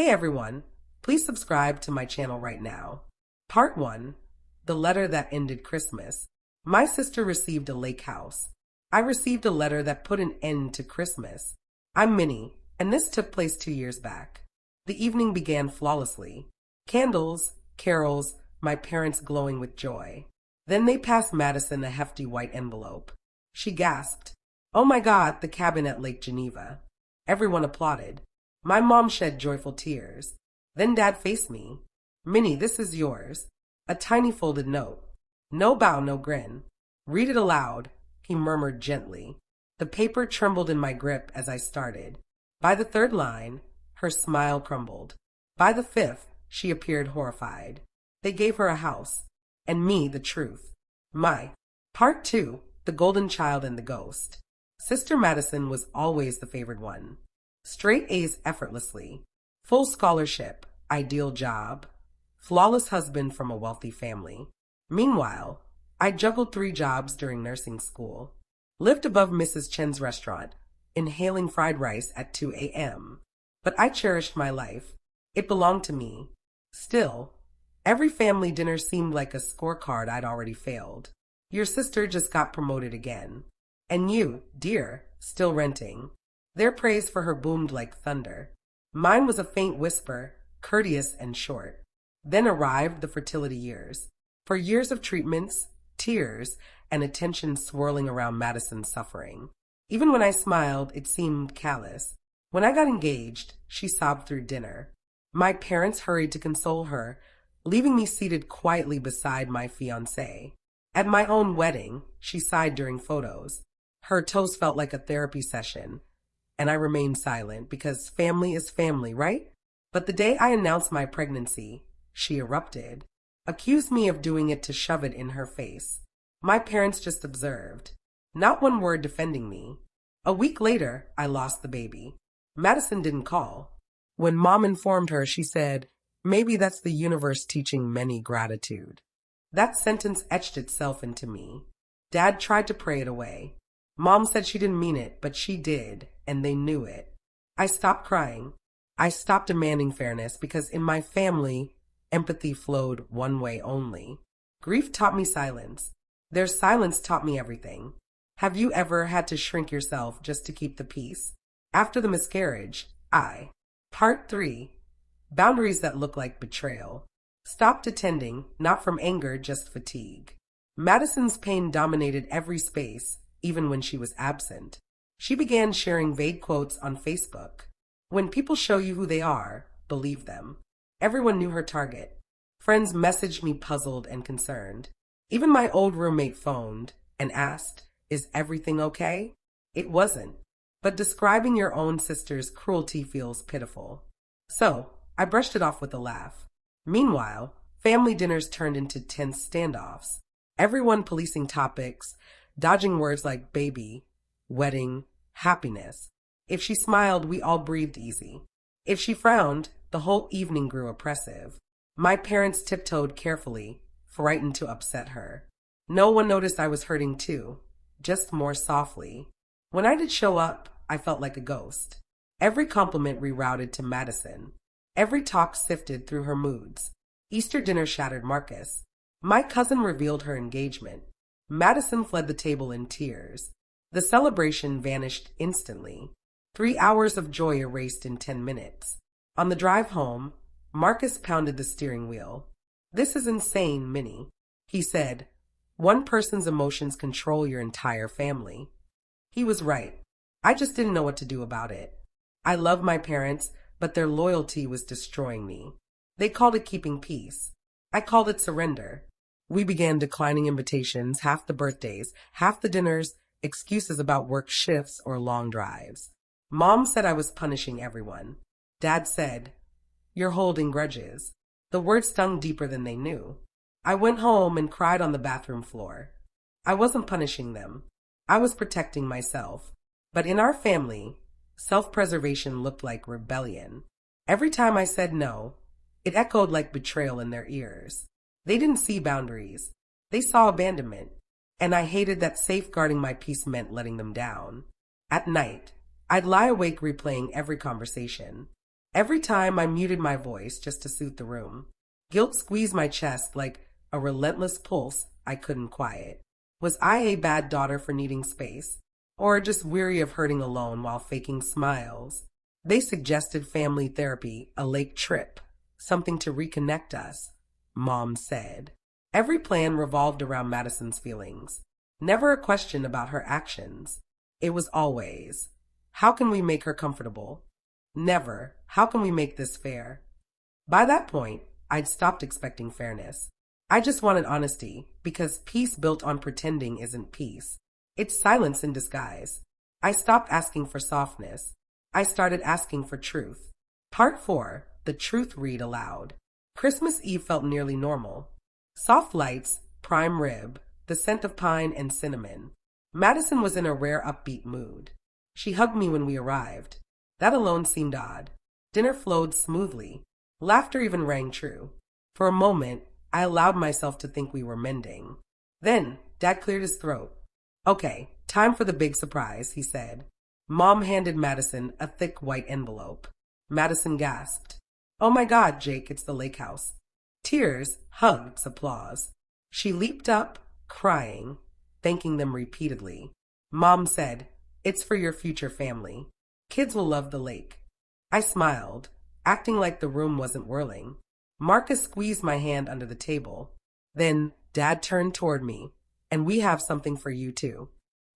Hey everyone, please subscribe to my channel right now. Part 1. The Letter That Ended Christmas. My sister received a lake house. I received a letter that put an end to Christmas. I'm Minnie, and this took place 2 years back. The evening began flawlessly. Candles, carols, my parents glowing with joy. Then they passed Madison a hefty white envelope. She gasped, "Oh my God, the cabin at Lake Geneva." Everyone applauded. My mom shed joyful tears. Then Dad faced me. "Minnie, this is yours." A tiny folded note. No bow, no grin. "Read it aloud," he murmured gently. The paper trembled in my grip as I started. By the third line, her smile crumbled. By the fifth, she appeared horrified. They gave her a house, and me the truth. Part 2, The Golden Child and the Ghost. Sister Madison was always the favored one. Straight A's effortlessly. Full scholarship, ideal job. Flawless husband from a wealthy family. Meanwhile, I juggled 3 jobs during nursing school. Lived above Mrs. Chen's restaurant, inhaling fried rice at 2 a.m. But I cherished my life. It belonged to me. Still, every family dinner seemed like a scorecard I'd already failed. Your sister just got promoted again. And you, dear, still renting. Their praise for her boomed like thunder. Mine was a faint whisper, courteous and short. Then arrived the fertility years. For years of treatments, tears, and attention swirling around Madison's suffering. Even when I smiled, it seemed callous. When I got engaged, she sobbed through dinner. My parents hurried to console her, leaving me seated quietly beside my fiancé. At my own wedding, she sighed during photos. Her toast felt like a therapy session, and I remained silent because family is family, right? But the day I announced my pregnancy, she erupted, accused me of doing it to shove it in her face. My parents just observed, not one word defending me. A week later, I lost the baby. Madison didn't call. When Mom informed her, she said, "Maybe that's the universe teaching many gratitude." That sentence etched itself into me. Dad tried to pray it away. Mom said she didn't mean it, but she did, and they knew it. I stopped crying. I stopped demanding fairness because in my family, empathy flowed one way only. Grief taught me silence. Their silence taught me everything. Have you ever had to shrink yourself just to keep the peace? After the miscarriage, Part 3. Boundaries that look like betrayal. Stopped attending, not from anger, just fatigue. Madison's pain dominated every space, even when she was absent. She began sharing vague quotes on Facebook. When people show you who they are, believe them. Everyone knew her target. Friends messaged me puzzled and concerned. Even my old roommate phoned and asked, "Is everything okay?" It wasn't. But describing your own sister's cruelty feels pitiful. So, I brushed it off with a laugh. Meanwhile, family dinners turned into tense standoffs. Everyone policing topics, dodging words like baby, wedding, happiness. If she smiled, we all breathed easy. If she frowned, the whole evening grew oppressive. My parents tiptoed carefully, frightened to upset her. No one noticed I was hurting too, just more softly. When I did show up, I felt like a ghost. Every compliment rerouted to Madison. Every talk sifted through her moods. Easter dinner shattered Marcus. My cousin revealed her engagement. Madison fled the table in tears. The celebration vanished instantly. 3 hours of joy erased in 10 minutes. On the drive home, Marcus pounded the steering wheel. "This is insane, Minnie," he said. "One person's emotions control your entire family." He was right. I just didn't know what to do about it. I love my parents, but their loyalty was destroying me. They called it keeping peace. I called it surrender. We began declining invitations, half the birthdays, half the dinners, excuses about work shifts or long drives. Mom said I was punishing everyone. Dad said, "You're holding grudges." The words stung deeper than they knew. I went home and cried on the bathroom floor. I wasn't punishing them. I was protecting myself. But in our family, self-preservation looked like rebellion. Every time I said no, it echoed like betrayal in their ears. They didn't see boundaries. They saw abandonment. And I hated that safeguarding my peace meant letting them down. At night, I'd lie awake replaying every conversation. Every time I muted my voice just to soothe the room. Guilt squeezed my chest like a relentless pulse I couldn't quiet. Was I a bad daughter for needing space? Or just weary of hurting alone while faking smiles? They suggested family therapy, a lake trip, something to reconnect us, Mom said. Every plan revolved around Madison's feelings. Never a question about her actions. It was always, how can we make her comfortable? Never, how can we make this fair? By that point, I'd stopped expecting fairness. I just wanted honesty, because peace built on pretending isn't peace. It's silence in disguise. I stopped asking for softness. I started asking for truth. Part 4, the truth read aloud. Christmas Eve felt nearly normal. Soft lights, prime rib, the scent of pine and cinnamon. Madison was in a rare upbeat mood. She hugged me when we arrived. That alone seemed odd. Dinner flowed smoothly. Laughter even rang true. For a moment, I allowed myself to think we were mending. Then, Dad cleared his throat. Okay, time for the big surprise, he said. Mom handed Madison a thick white envelope. Madison gasped. Oh my God, Jake, it's the lake house. Tears, hugs, applause. She leaped up, crying, thanking them repeatedly. Mom said, it's for your future family. Kids will love the lake. I smiled, acting like the room wasn't whirling. Marcus squeezed my hand under the table. Then Dad turned toward me. And we have something for you too.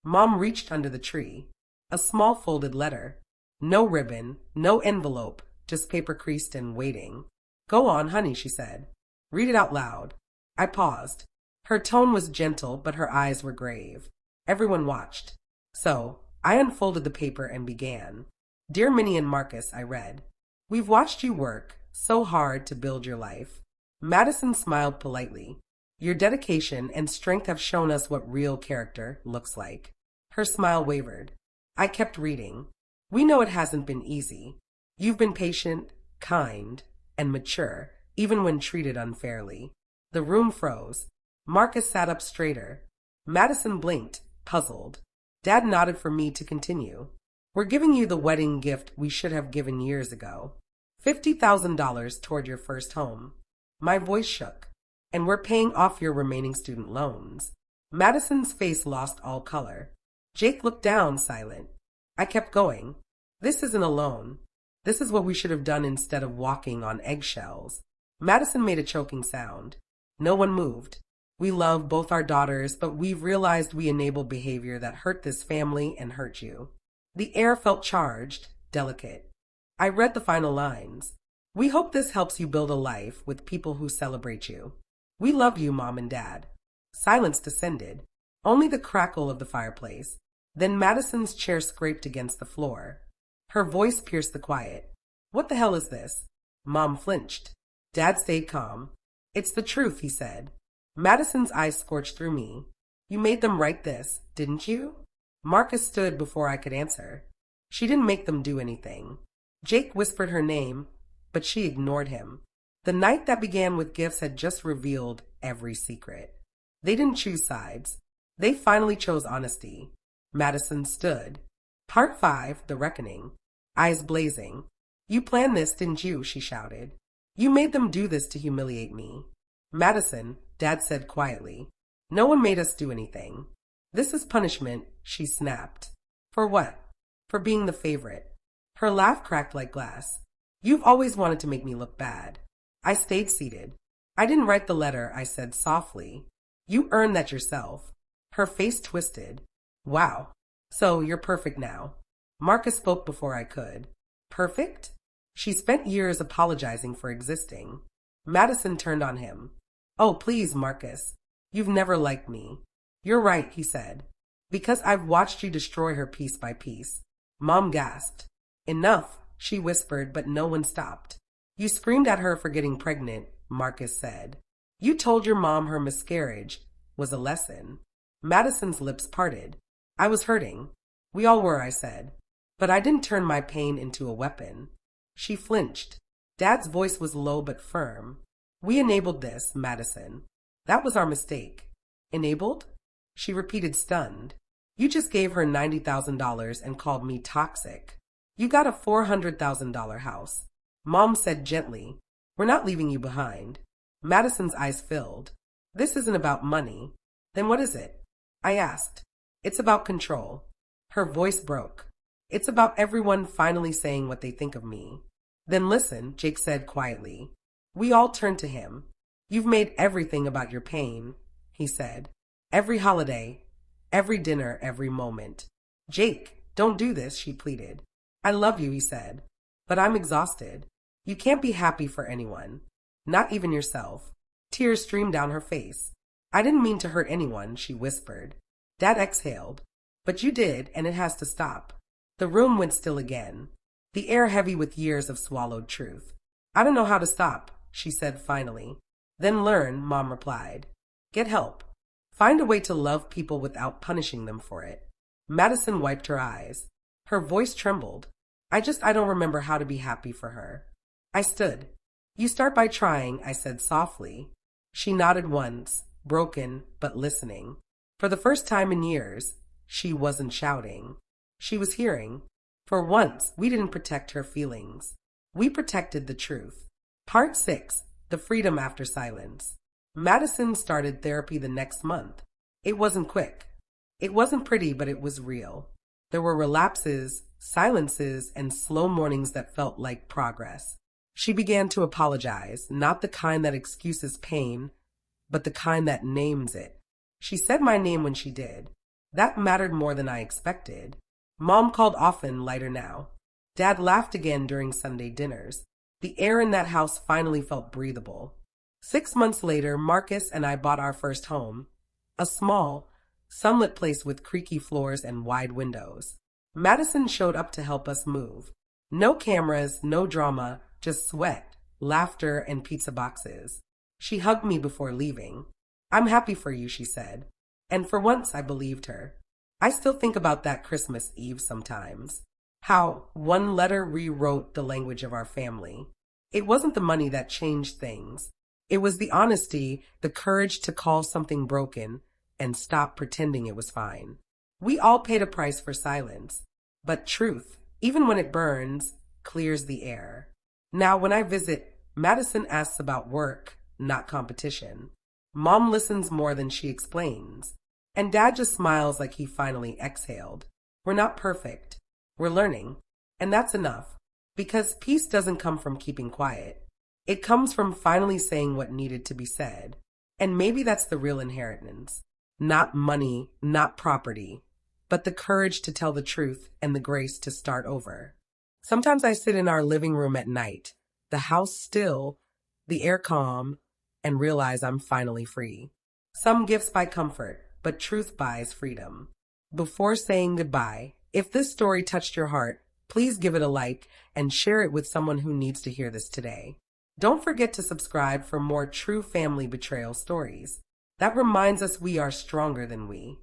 Mom reached under the tree. A small folded letter. No ribbon, no envelope, just paper creased and waiting. Go on, honey, she said. Read it out loud. I paused. Her tone was gentle, but her eyes were grave. Everyone watched. So, I unfolded the paper and began. Dear Minnie and Marcus, I read. We've watched you work so hard to build your life. Madison smiled politely. Your dedication and strength have shown us what real character looks like. Her smile wavered. I kept reading. We know it hasn't been easy. You've been patient, kind, and mature, even when treated unfairly. The room froze. Marcus sat up straighter. Madison blinked, puzzled. Dad nodded for me to continue. We're giving you the wedding gift we should have given years ago. $50,000 toward your first home. My voice shook. And we're paying off your remaining student loans. Madison's face lost all color. Jake looked down, silent. I kept going. This isn't a loan. This is what we should have done instead of walking on eggshells. Madison made a choking sound. No one moved. We love both our daughters, but we've realized we enabled behavior that hurt this family and hurt you. The air felt charged, delicate. I read the final lines. We hope this helps you build a life with people who celebrate you. We love you, Mom and Dad. Silence descended. Only the crackle of the fireplace. Then Madison's chair scraped against the floor. Her voice pierced the quiet. What the hell is this? Mom flinched. Dad stayed calm. It's the truth, he said. Madison's eyes scorched through me. You made them write this, didn't you? Marcus stood before I could answer. She didn't make them do anything. Jake whispered her name, but she ignored him. The night that began with gifts had just revealed every secret. They didn't choose sides. They finally chose honesty. Madison stood. Part 5, the reckoning. Eyes blazing. You planned this, didn't you? She shouted. You made them do this to humiliate me. Madison, Dad said quietly. No one made us do anything. This is punishment, she snapped. For what? For being the favorite. Her laugh cracked like glass. You've always wanted to make me look bad. I stayed seated. I didn't write the letter, I said softly. You earned that yourself. Her face twisted. Wow. So you're perfect now. Marcus spoke before I could. Perfect? She spent years apologizing for existing. Madison turned on him. Oh, please, Marcus. You've never liked me. You're right, he said. Because I've watched you destroy her piece by piece. Mom gasped. Enough, she whispered, but no one stopped. You screamed at her for getting pregnant, Marcus said. You told your mom her miscarriage was a lesson. Madison's lips parted. I was hurting. We all were, I said. But I didn't turn my pain into a weapon. She flinched. Dad's voice was low but firm. We enabled this, Madison. That was our mistake. Enabled? She repeated, stunned. You just gave her $90,000 and called me toxic. You got a $400,000 house. Mom said gently, "We're not leaving you behind." Madison's eyes filled. "This isn't about money." "Then what is it?" I asked. "It's about control." Her voice broke. "It's about everyone finally saying what they think of me." "Then listen," Jake said quietly. We all turned to him. "You've made everything about your pain," he said. "Every holiday, every dinner, every moment." "Jake, don't do this," she pleaded. "I love you," he said, "but I'm exhausted. You can't be happy for anyone, not even yourself." Tears streamed down her face. "I didn't mean to hurt anyone," she whispered. Dad exhaled. "But you did, and it has to stop." The room went still again, the air heavy with years of swallowed truth. "I don't know how to stop," she said finally. "Then learn," Mom replied. "Get help. Find a way to love people without punishing them for it." Madison wiped her eyes. Her voice trembled. I don't remember how to be happy for her." I stood. "You start by trying," I said softly. She nodded once, broken but listening. For the first time in years, she wasn't shouting. She was hearing. For once, we didn't protect her feelings. We protected the truth. Part 6. The Freedom After Silence. Madison started therapy the next month. It wasn't quick. It wasn't pretty, but it was real. There were relapses, silences, and slow mornings that felt like progress. She began to apologize, not the kind that excuses pain, but the kind that names it. She said my name when she did. That mattered more than I expected. Mom called often, lighter now. Dad laughed again during Sunday dinners. The air in that house finally felt breathable. 6 months later, Marcus and I bought our first home. A small, sunlit place with creaky floors and wide windows. Madison showed up to help us move. No cameras, no drama, just sweat, laughter, and pizza boxes. She hugged me before leaving. "I'm happy for you," she said. And for once, I believed her. I still think about that Christmas Eve sometimes. How one letter rewrote the language of our family. It wasn't the money that changed things. It was the honesty, the courage to call something broken and stop pretending it was fine. We all paid a price for silence. But truth, even when it burns, clears the air. Now, when I visit, Madison asks about work, not competition. Mom listens more than she explains. And Dad just smiles like he finally exhaled. We're not perfect. We're learning. And that's enough. Because peace doesn't come from keeping quiet. It comes from finally saying what needed to be said. And maybe that's the real inheritance. Not money, not property, but the courage to tell the truth and the grace to start over. Sometimes I sit in our living room at night, the house still, the air calm, and realize I'm finally free. Some gifts buy comfort, but truth buys freedom. Before saying goodbye, if this story touched your heart, please give it a like and share it with someone who needs to hear this today. Don't forget to subscribe for more true family betrayal stories. That reminds us we are stronger than we.